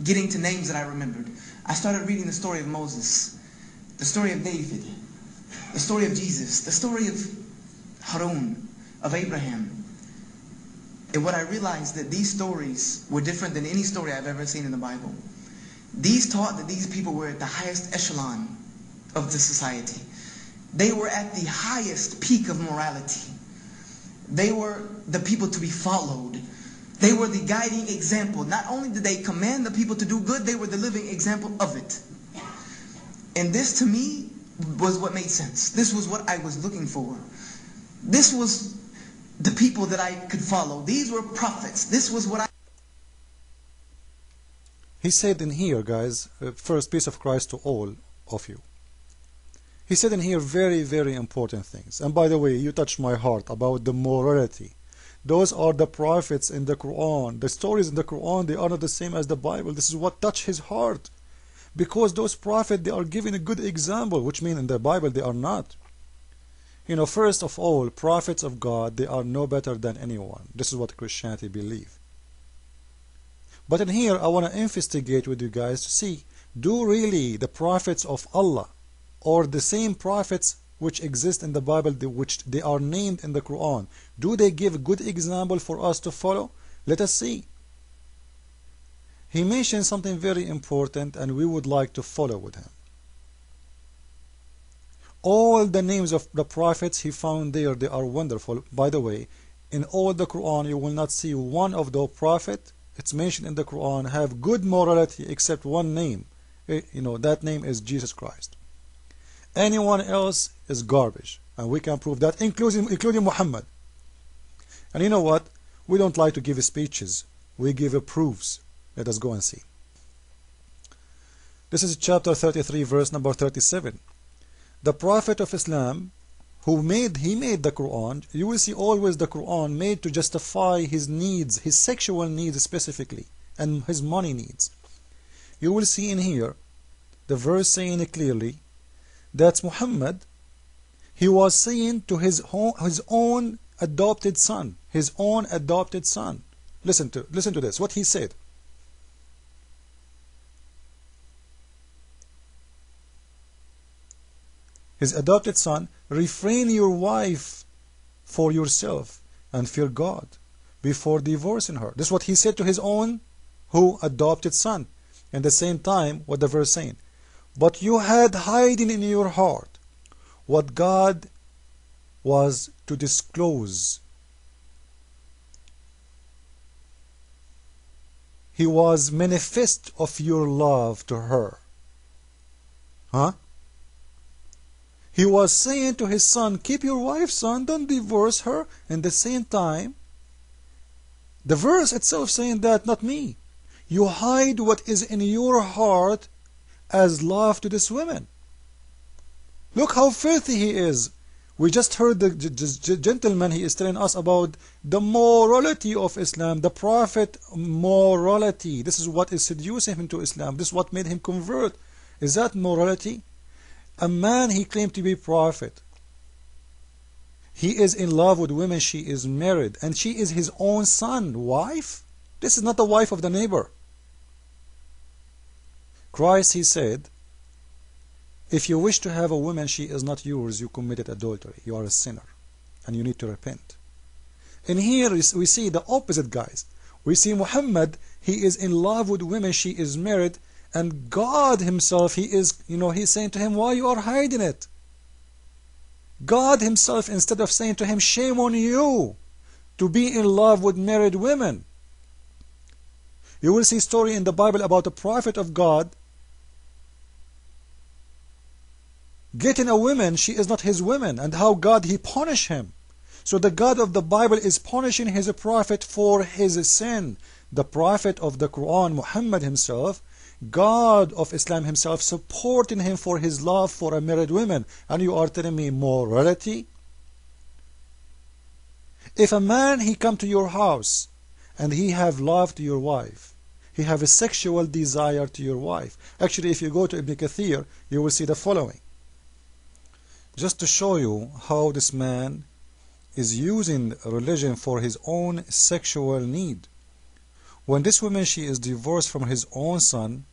getting to names that I remembered. I started reading the story of Moses, the story of David, the story of Jesus, the story of Harun, of Abraham. And what I realized that these stories were different than any story I've ever seen in the Bible. These taught that these people were at the highest echelon of the society. They were at the highest peak of morality. They were the people to be followed. They were the guiding example. Not only did they command the people to do good, they were the living example of it. And this to me was what made sense. This was what I was looking for. This was the people that I could follow. These were prophets. This was what I... He said in here, guys, first, peace of Christ to all of you. He said in here very, very important things. And by the way, you touched my heart about the morality. Those are the prophets in the Quran. The stories in the Quran, they are not the same as the Bible. This is what touched his heart. Because those prophets, they are giving a good example, which means in the Bible they are not. You know, first of all, prophets of God, they are no better than anyone. This is what Christianity believes. But in here, I want to investigate with you guys to see, do really the prophets of Allah, or the same prophets which exist in the Bible, which they are named in the Quran, do they give a good example for us to follow? Let us see. He mentioned something very important, and we would like to follow with him. All the names of the prophets he found there, they are wonderful. By the way, in all the Quran, you will not see one of the prophets, it's mentioned in the Quran, have good morality except one name. You know, that name is Jesus Christ. Anyone else is garbage, and we can prove that, including Muhammad. And you know what? We don't like to give speeches. We give proofs. Let us go and see. This is chapter 33, verse number 37. The Prophet of Islam, he made the Quran. You will see always the Quran made to justify his needs, his sexual needs specifically, and his money needs. You will see in here the verse saying it clearly that Muhammad, he was saying to his own adopted son, Listen to this, what he said. His adopted son, refrain your wife for yourself and fear God before divorcing her. This is what he said to his own adopted son. At the same time, what the verse saying, but you had hiding in your heart what God was to disclose. He was manifest of your love to her. He was saying to his son, keep your wife, son, don't divorce her. And at the same time, the verse itself saying that, not me. You hide what is in your heart as love to this woman. Look how filthy he is. We just heard the gentleman, he is telling us about the morality of Islam, the Prophet morality. This is what is seducing him to Islam. This is what made him convert. Is that morality? A man, he claimed to be prophet. He is in love with women, she is married, and she is his own son, wife? This is not the wife of the neighbor. Christ, he said, if you wish to have a woman, she is not yours, you committed adultery. You are a sinner, and you need to repent. And here we see the opposite, guys. We see Muhammad, he is in love with women, she is married, and God himself, he is, he's saying to him, why you are hiding it? God himself, instead of saying to him, shame on you to be in love with married women. You will see a story in the Bible about a prophet of God getting a woman, she is not his woman, and how God, he punished him. So the God of the Bible is punishing his prophet for his sin. The prophet of the Quran, Muhammad himself, God of Islam himself, supporting him for his love for a married woman. And you are telling me morality? If a man, he come to your house and he have love to your wife, he have a sexual desire to your wife. Actually, if you go to Ibn Kathir, you will see the following. Just to show you how this man is using religion for his own sexual need. when this woman, she is divorced from his own son,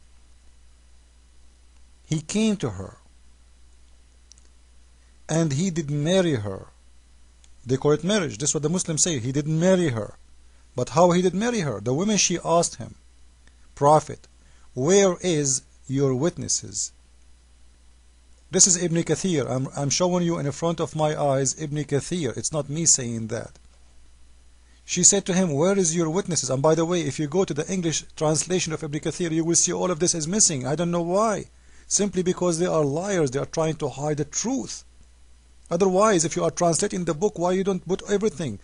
he came to her and he didn't marry her. They call it marriage. This is what the Muslims say. He didn't marry her. But how he did marry her? The woman, she asked him, Prophet, where is your witnesses? This is Ibn Kathir. I'm showing you in front of my eyes Ibn Kathir. It's not me saying that. She said to him, where is your witnesses? And by the way, if you go to the English translation of Ibn Kathir, you will see all of this is missing. I don't know why. Simply because they are liars. They are trying to hide the truth. Otherwise, if you are translating the book, why you don't put everything?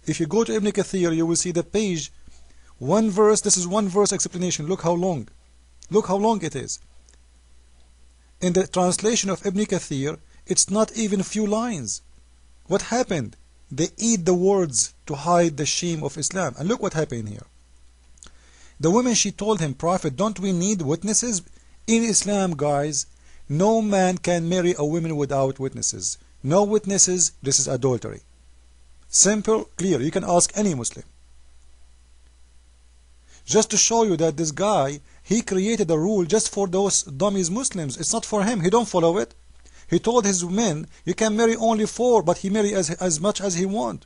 If you go to Ibn Kathir, you will see the page, one verse. This is one verse explanation. Look how long. Look how long it is. In the translation of Ibn Kathir, it's not even a few lines. What happened? They eat the words to hide the shame of Islam. And look what happened here. The woman, she told him, Prophet, don't we need witnesses? In Islam, guys, no man can marry a woman without witnesses. No witnesses, this is adultery. Simple, clear. You can ask any Muslim. Just to show you that this guy, he created a rule just for those dummies Muslims. It's not for him. He don't follow it. He told his men, you can marry only 4, but he marry as much as he want.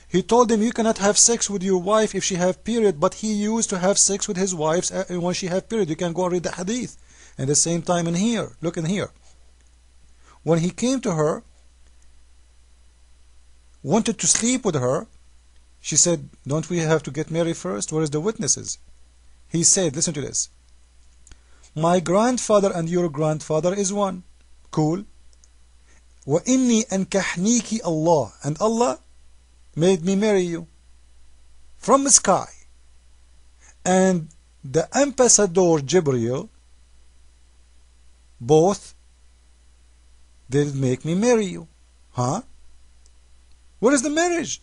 He told them, you cannot have sex with your wife if she have period, but he used to have sex with his wives when she have period. You can go and read the hadith. And the same time in here, look in here. When he came to her, wanted to sleep with her, she said, don't we have to get married first? Where is the witnesses? He said, listen to this. My grandfather and your grandfather is one. Cool. وَإِنِّي أَنْكَحْنِيكِ Allah. And Allah made me marry you from the sky. And the ambassador Jibreel, both, they'll make me marry you. Huh? What is the marriage?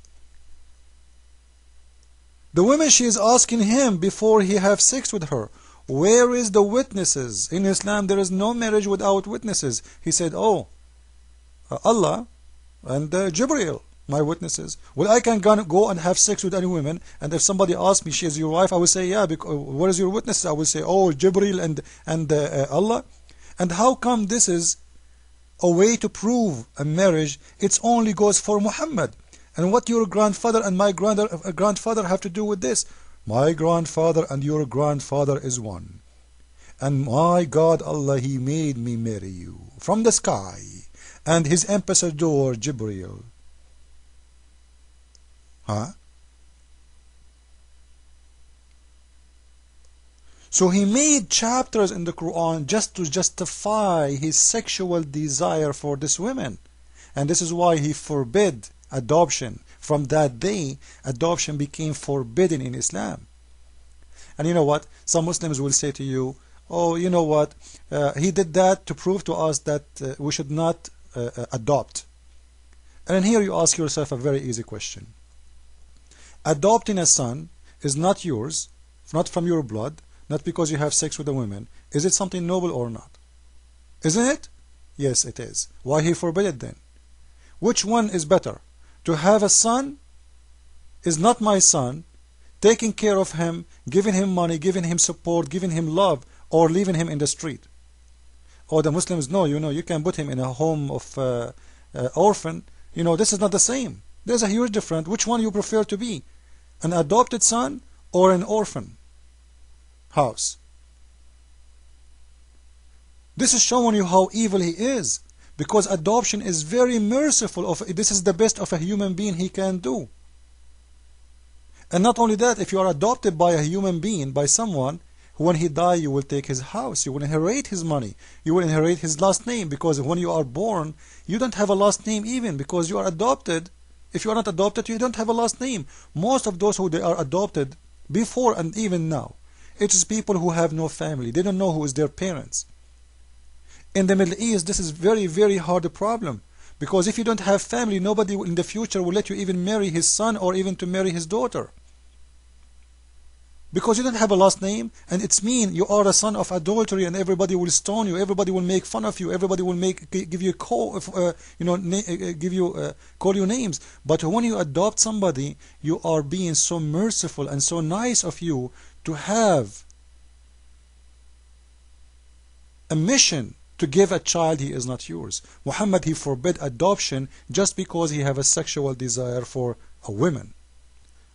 The woman, she is asking him before he have sex with her, where is the witnesses? In Islam, there is no marriage without witnesses. He said, oh, Allah and Jibreel, my witnesses. Well, I can go and have sex with any woman, and if somebody asks me, she is your wife, I will say, yeah, because, where is your witnesses? I will say, oh, Jibreel and Allah. And how come this is a way to prove a marriage? It only goes for Muhammad. And what your grandfather and my grandfather have to do with this? My grandfather and your grandfather is one. And my God, Allah, He made me marry you from the sky. And His ambassador, Jibreel. Huh? So He made chapters in the Quran just to justify His sexual desire for this woman. And this is why He forbid adoption. From that day, adoption became forbidden in Islam. And you know what? Some Muslims will say to you, oh, you know what? He did that to prove to us that we should not adopt. And then here you ask yourself a very easy question. Adopting a son is not yours, not from your blood, not because you have sex with a woman. Is it something noble or not? Isn't it? Yes, it is. Why He forbid it then? Which one is better? To have a son is not my son, taking care of him, giving him money, giving him support, giving him love, or leaving him in the street. Or the Muslims, no, you can put him in a home of orphan. This is not the same. There's a huge difference. Which one you prefer to be? An adopted son or an orphan house? This is showing you how evil he is. Because adoption is very merciful. This is the best of a human being he can do. And not only that, if you are adopted by a human being, by someone, when he dies, you will take his house, you will inherit his money, you will inherit his last name, because when you are born, you don't have a last name even, because you are adopted. If you are not adopted, you don't have a last name. Most of those who they are adopted, before and even now, it is people who have no family. They don't know who is their parents. In the Middle East, this is very, very hard problem. Because if you don't have family, nobody in the future will let you even marry his son or even to marry his daughter. because you don't have a last name, and it's mean you are a son of adultery, and everybody will stone you, everybody will make fun of you, everybody will give you a call, call you names. But when you adopt somebody, you are being so merciful and so nice of you to have a mission to give a child he is not yours. Muhammad, he forbid adoption just because he have a sexual desire for a woman.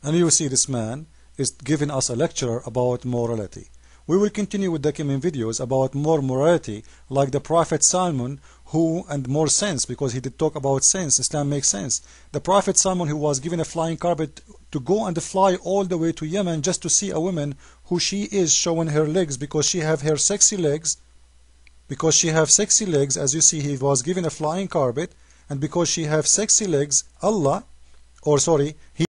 And you see this man is giving us a lecture about morality. We will continue with the coming videos about more morality, like the Prophet Salman, and more sense, because he did talk about sense. Islam makes sense. The Prophet Salman, who was given a flying carpet to go and fly all the way to Yemen just to see a woman who she is showing her legs because she have her sexy legs. Because she have sexy legs, as you see, he was given a flying carpet, and because she have sexy legs, he